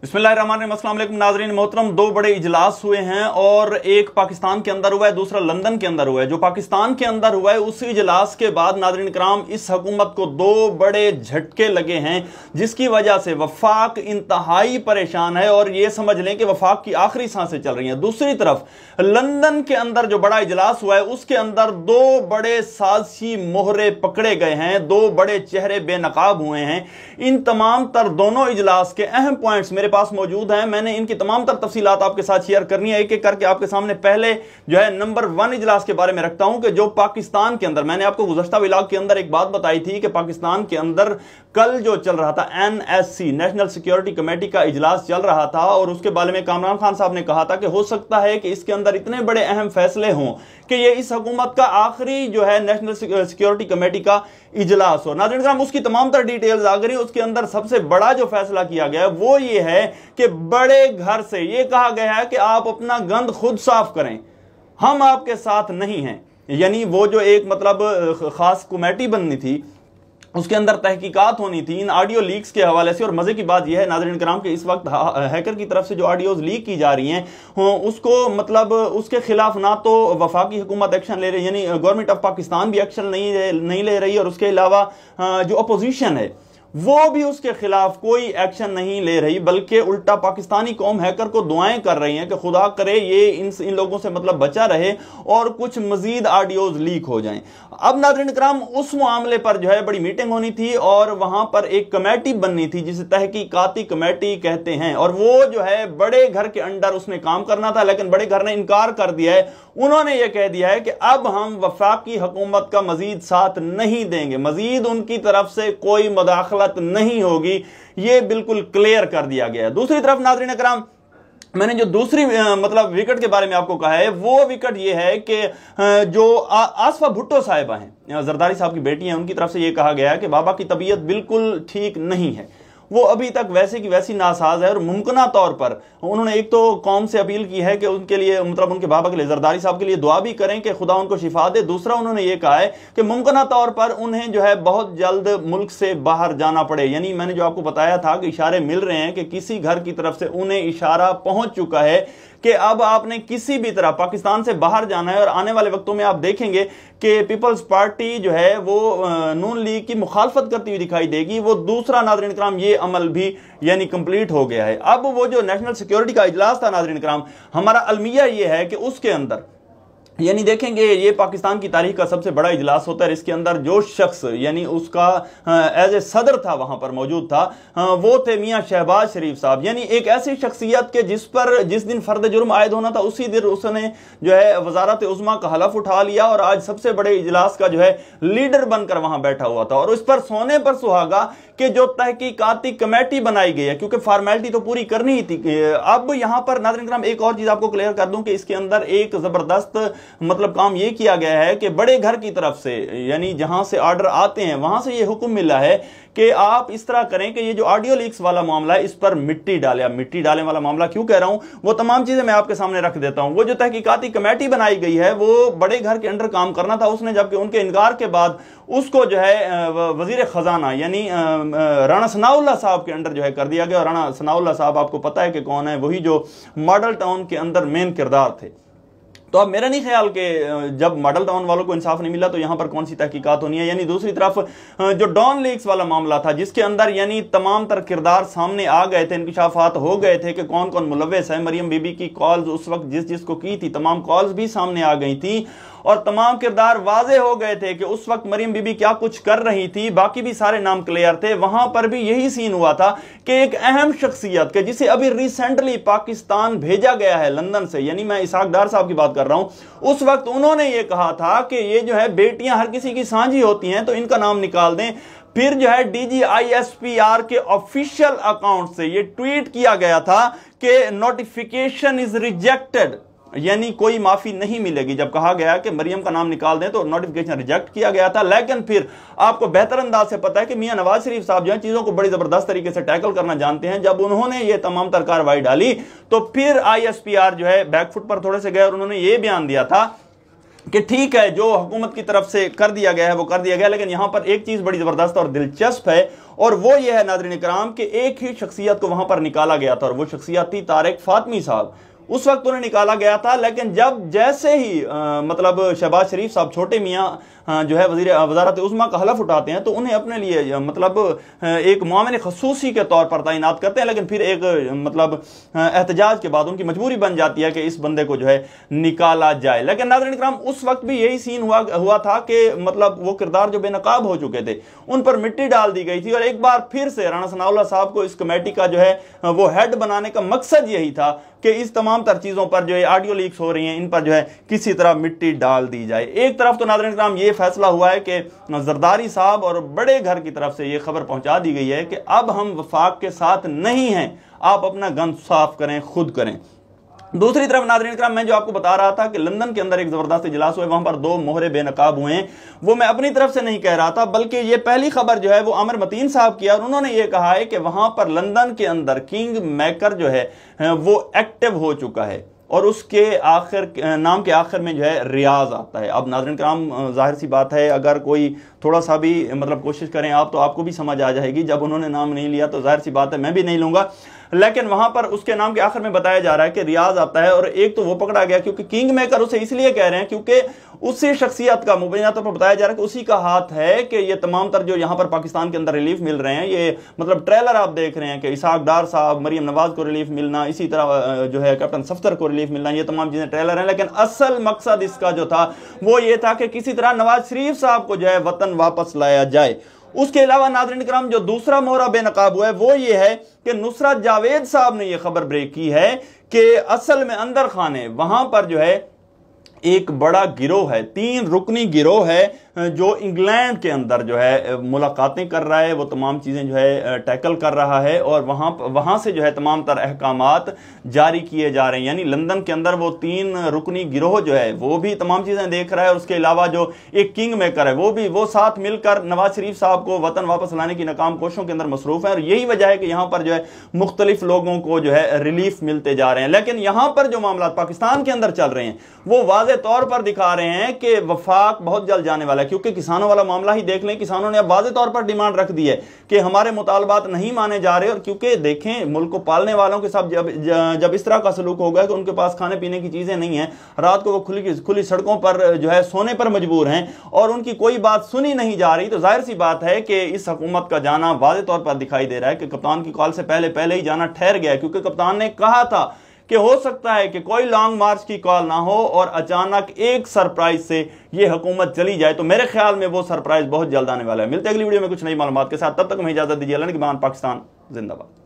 बिस्मिल्लाहिर्रहमानिर्रहीम, अस्सलाम वालेकुम नाज़रीन मोहतरम। दो बड़े इजलास हुए हैं और एक पाकिस्तान के अंदर हुआ है, दूसरा लंदन के अंदर हुआ है। जो पाकिस्तान के अंदर हुआ है उस इजलास के बाद नाज़रीन कराम इस हुकूमत को दो बड़े झटके लगे हैं, जिसकी वजह से वफाक इंतहाई परेशान है और यह समझ लें कि वफाक की आखिरी सांसें चल रही हैं। दूसरी तरफ लंदन के अंदर जो बड़ा इजलास हुआ है उसके अंदर दो बड़े साजिशी मोहरे पकड़े गए हैं, दो बड़े चेहरे बेनकाब हुए हैं। इन तमाम तर दोनों इजलास के अहम पॉइंट्स मेरे पास मौजूद हैं। मैंने इनकी तमाम तर तफसीलात आपके साथ शेयर करनी है, एक एक करके आपके सामने। पहले जो है नंबर 1 इजलास के बारे में रखता हूं कि जो पाकिस्तान के अंदर, मैंने आपको गुज़श्ता व्लॉग के अंदर एक बात बताई थी कि पाकिस्तान के अंदर कल जो चल रहा था NSC नेशनल सिक्योरिटी कमेटी का इजलास चल रहा था और उसके बारे में कामरान खान साहब ने कहा था कि हो सकता है कि इसके अंदर इतने बड़े अहम फैसले हों कि ये इस हुकूमत का आखिरी जो है नेशनल सिक्योरिटी कमेटी का इजलास हो। नाज़रीन साहब, उसकी तमाम तर डिटेल्स आ गई। उसके अंदर सबसे बड़ा जो फैसला किया गया वो ये है कि बड़े घर से ये कहा गया है कि आप अपना गंद खुद साफ करें, हम आपके साथ नहीं हैं। यानी वो जो एक मतलब खास कमेटी बननी थी उसके अंदर तहकीकात होनी थी इन ऑडियो लीक्स के हवाले से। और मजे की बात यह है नाज़रीन कराम कि इस वक्त हैकर की तरफ से जो ऑडियोज लीक की जा रही हैं उसको मतलब उसके खिलाफ ना तो वफाकी हुकूमत एक्शन ले रही, यानी गवर्नमेंट ऑफ पाकिस्तान भी एक्शन नहीं ले रही, और उसके अलावा जो अपोजिशन है वो भी उसके खिलाफ कोई एक्शन नहीं ले रही, बल्कि उल्टा पाकिस्तानी कौम हैकर को दुआएं कर रही है कि खुदा करे ये इन लोगों से मतलब बचा रहे और कुछ मजीद ऑडियोज लीक हो जाएं। अब नाज़रीन कराम उस मामले पर जो है बड़ी मीटिंग होनी थी और वहां पर एक कमेटी बननी थी जिसे तहकीकाती कमेटी कहते हैं, और वो जो है बड़े घर के अंडर उसने काम करना था, लेकिन बड़े घर ने इनकार कर दिया है। उन्होंने ये कह दिया है कि अब हम वफाकी हुकूमत का मजीद साथ नहीं देंगे, मजीद उनकी तरफ से कोई मुदाखलत नहीं होगी, ये बिल्कुल क्लियर कर दिया गया है। दूसरी तरफ नाज़रीन कराम, मैंने जो दूसरी मतलब विकेट के बारे में आपको कहा है वो विकेट ये है कि जो आसफा भुट्टो साहिबा हैं, जरदारी साहब की बेटी हैं, उनकी तरफ से ये कहा गया है कि बाबा की तबीयत बिल्कुल ठीक नहीं है, वो अभी तक वैसे की वैसी नासाज है। और मुमकिना तौर पर उन्होंने एक तो कौम से अपील की है कि उनके लिए मतलब उनके बाबा के लिए, जरदारी साहब के लिए दुआ भी करें कि खुदा उनको शिफा दे। दूसरा उन्होंने ये कहा है कि मुमकिना तौर पर उन्हें जो है बहुत जल्द मुल्क से बाहर जाना पड़े। यानी मैंने जो आपको बताया था कि इशारे मिल रहे हैं कि किसी घर की तरफ से उन्हें इशारा पहुंच चुका है कि अब आपने किसी भी तरह पाकिस्तान से बाहर जाना है। और आने वाले वक्तों में आप देखेंगे कि पीपल्स पार्टी जो है वो नून लीग की मुखालफत करती हुई दिखाई देगी। वो दूसरा नाज़रीन कराम ये अमल भी यानी कंप्लीट हो गया है। अब वो जो नेशनल सिक्योरिटी का इजलास था नाज़रीन कराम, हमारा अलमिया ये है कि उसके अंदर यानी देखेंगे ये पाकिस्तान की तारीख का सबसे बड़ा इजलास होता है। इसके अंदर जो शख्स यानी उसका एज ए सदर था वहां पर मौजूद था, वो थे मियां शहबाज शरीफ साहब। यानी एक ऐसी शख्सियत के जिस दिन फर्द जुर्म आयद होना था उसी दिन उसने जो है वजारत उज़्मा का हलफ उठा लिया और आज सबसे बड़े इजलास का जो है लीडर बनकर वहां बैठा हुआ था। और उस पर सोने पर सुहागा कि जो तहकीकाती कमेटी बनाई गई है, क्योंकि फॉर्मेलिटी तो पूरी करनी ही थी। अब यहां पर नाज़रीन कराम एक और चीज आपको क्लियर कर दूं कि इसके अंदर एक जबरदस्त मतलब काम यह किया गया है कि बड़े घर की तरफ से यानी जहां से ऑर्डर आते हैं वहां से यह हुक्म मिला है कि आप इस तरह करें कि ये जो ऑडियो लीक्स वाला मामला है इस पर मिट्टी डाले। मिट्टी डालने वाला मामला क्यों कह रहा हूं, वो तमाम चीजें मैं आपके सामने रख देता हूं। वो जो तहकीकाती कमेटी बनाई गई है वो बड़े घर के अंडर काम करना था उसने, जबकि उनके इनकार के बाद उसको जो है वजीर खजाना यानी राणा सनाउल्लाह साहब के अंडर जो है कर दिया गया। राणा सनाउल्लाह साहब आपको पता है कि कौन है, वही जो मॉडल टाउन के अंदर मेन किरदार थे। तो अब मेरा नहीं ख्याल कि जब मॉडल टाउन वालों को इंसाफ नहीं मिला तो यहां पर कौन सी तहकीकात होनी है। यानी दूसरी तरफ जो डॉन लीक्स वाला मामला था जिसके अंदर यानी तमाम तर किरदार सामने आ गए थे, इंकिशाफात हो गए थे कि कौन कौन मुलव्वस है। मरियम बीबी की कॉल्स उस वक्त जिसको की थी तमाम कॉल्स भी सामने आ गई थी और तमाम किरदार वाजे हो गए थे कि उस वक्त मरियम बीबी क्या कुछ कर रही थी, बाकी भी सारे नाम क्लियर थे। वहां पर भी यही सीन हुआ था कि एक अहम शख्सियत के जिसे अभी रिसेंटली पाकिस्तान भेजा गया है लंदन से, यानी मैं इसहाक डार साहब की बात कर रहा हूं, उस वक्त उन्होंने ये कहा था कि ये जो है बेटियां हर किसी की साझी होती हैं तो इनका नाम निकाल दें। फिर जो है DGISPR के ऑफिशियल अकाउंट से ये ट्वीट किया गया था कि नोटिफिकेशन इज रिजेक्टेड, यानी कोई माफी नहीं मिलेगी। जब कहा गया कि मरियम का नाम निकाल दें तो नोटिफिकेशन रिजेक्ट किया गया था। लेकिन फिर आपको बेहतर अंदाज से पता है कि मियां नवाज शरीफ साहब जो है चीजों को बड़ी जबरदस्त तरीके से टैकल करना जानते हैं। जब उन्होंने ये तमाम तर कार्रवाई डाली तो फिर ISPR जो है बैकफुट पर थोड़े से गए और उन्होंने ये बयान दिया था कि ठीक है जो हुकूमत की तरफ से कर दिया गया है वो कर दिया गया, लेकिन यहां पर एक चीज बड़ी जबरदस्त और दिलचस्प है, और वो ये है नाज़रीन इकराम कि एक ही शख्सियत को वहां पर निकाला गया था और वो शख्सियत थी तारिक फातमी साहब। उस वक्त उन्हें निकाला गया था, लेकिन जब जैसे ही मतलब शहबाज शरीफ साहब छोटे मियाँ जो है वज़ारत उज़्मा का हलफ उठाते हैं तो उन्हें अपने लिए मतलब एक मुआविन ख़ुसूसी के तौर पर तैनात करते हैं, लेकिन फिर एक मतलब एहतजाज के बाद उनकी मजबूरी बन जाती है कि इस बंदे को जो है निकाला जाए। लेकिन नाज़रीन इकराम उस वक्त भी यही सीन हुआ था कि मतलब वो किरदार जो बेनकाब हो चुके थे उन पर मिट्टी डाल दी गई थी, और एक बार फिर से राणा सनाउल्लाह साहब को इस कमेटी का जो है वो हेड बनाने का मकसद यही था कि इस तमाम तर चीज़ों पर जो है ऑडियो लीक्स हो रही हैं इन पर जो है किसी तरह मिट्टी डाल दी जाए। एक तरफ तो नाज़रीन इकराम ये फैसला हुआ है कि जरदारी साहब और बड़े घर की तरफ से ये खबर पहुंचा दी गई है कि अब हम वफाक के साथ नहीं हैं, आप अपना गंद साफ करें, खुद करें। दूसरी तरफ नाज़रीन इकराम मैं जो आपको बता रहा था कि लंदन के अंदर एक जबरदस्त इजलास हुआ, वहां पर 2 मोहरे बेनकाब हुए हैं, वो मैं अपनी तरफ से नहीं कह रहा था, बल्कि ये पहली खबर जो है वो आमिर मतीन साहब की है, और उन्होंने ये कहा है कि वहां पर लंदन के अंदर किंग मेकर जो है वो एक्टिव हो चुका है, और उसके नाम के आखिर में जो है रियाज आता है। अब नाज़रीन किराम जाहिर सी बात है अगर कोई थोड़ा सा भी मतलब कोशिश करें आप तो आपको भी समझ आ जाएगी, जब उन्होंने नाम नहीं लिया तो जाहिर सी बात है मैं भी नहीं लूंगा, लेकिन वहां पर उसके नाम के आखिर में बताया जा रहा है कि रियाज आता है। और एक तो वो पकड़ा गया क्योंकि किंग मेकर उसे इसलिए कह रहे हैं क्योंकि उसी शख्सियत का मुबैना तौर पर बताया जा रहा है कि उसी का हाथ है कि ये तमाम तर जो यहां पर पाकिस्तान के अंदर रिलीफ मिल रहे हैं, ये मतलब ट्रेलर आप देख रहे हैं कि इसाक डार साहब, मरियम नवाज को रिलीफ मिलना, इसी तरह जो है कैप्टन सफ्तर को रिलीफ मिलना, ये तमाम चीजें ट्रेलर हैं, लेकिन असल मकसद इसका जो था वो ये था कि किसी तरह नवाज शरीफ साहब को जो है वतन वापस लाया जाए। उसके अलावा नाज़रीन इकराम जो दूसरा मोहरा बेनकाब हुआ है वो ये है कि नुसरत जावेद साहब ने यह खबर ब्रेक की है कि असल में अंदर खाने वहां पर जो है एक बड़ा गिरोह है, 3 रुकनी गिरोह है जो इंग्लैंड के अंदर जो है मुलाकातें कर रहा है, वो तमाम चीज़ें जो है टैकल कर रहा है, और वहाँ से जो है तमाम तर अहकामात जारी किए जा रहे हैं। यानी लंदन के अंदर वो 3 रुकनी गिरोह जो है वो भी तमाम चीज़ें देख रहा है, और उसके अलावा जो एक किंग मेकर है वो साथ मिलकर नवाज शरीफ साहब को वतन वापस लाने की नाकाम कोशिशों के अंदर मसरूफ है, और यही वजह है कि यहाँ पर जो है मुख्तलिफ लोगों को जो है रिलीफ मिलते जा रहे हैं। लेकिन यहाँ पर जो मामला पाकिस्तान के अंदर चल रहे हैं वो वाज़े तौर पर दिखा रहे हैं कि वफाक बहुत जल्द जाने वाला है, क्योंकि किसानों वाला मामला ही देख लें, किसानों ने अब वाज़े तौर पर डिमांड रख दी है कि हमारे मुतालबात नहीं माने जा रहे, और क्योंकि देखें मुल्क को पालने वालों के साथ जब इस तरह का सलूक होगा कि उनके पास खाने पीने की चीजें नहीं है, रात को वो खुली सड़कों पर जो है सोने पर मजबूर हैं और उनकी कोई बात सुनी नहीं जा रही, तो जाहिर सी बात है कि इस हुकूमत का जाना वाज़े तौर पर दिखाई दे रहा है कि कप्तान की कॉल से पहले ही जाना ठहर गया, क्योंकि कप्तान ने कहा था कि हो सकता है कि कोई लॉन्ग मार्च की कॉल ना हो और अचानक एक सरप्राइज से ये हुकूमत चली जाए। तो मेरे ख्याल में वो सरप्राइज बहुत जल्द आने वाला है। मिलते हैं अगली वीडियो में कुछ नई मालूमात के साथ, तब तक हमें इजाजत दीजिए। अल्लाह के बाद पाकिस्तान जिंदाबाद।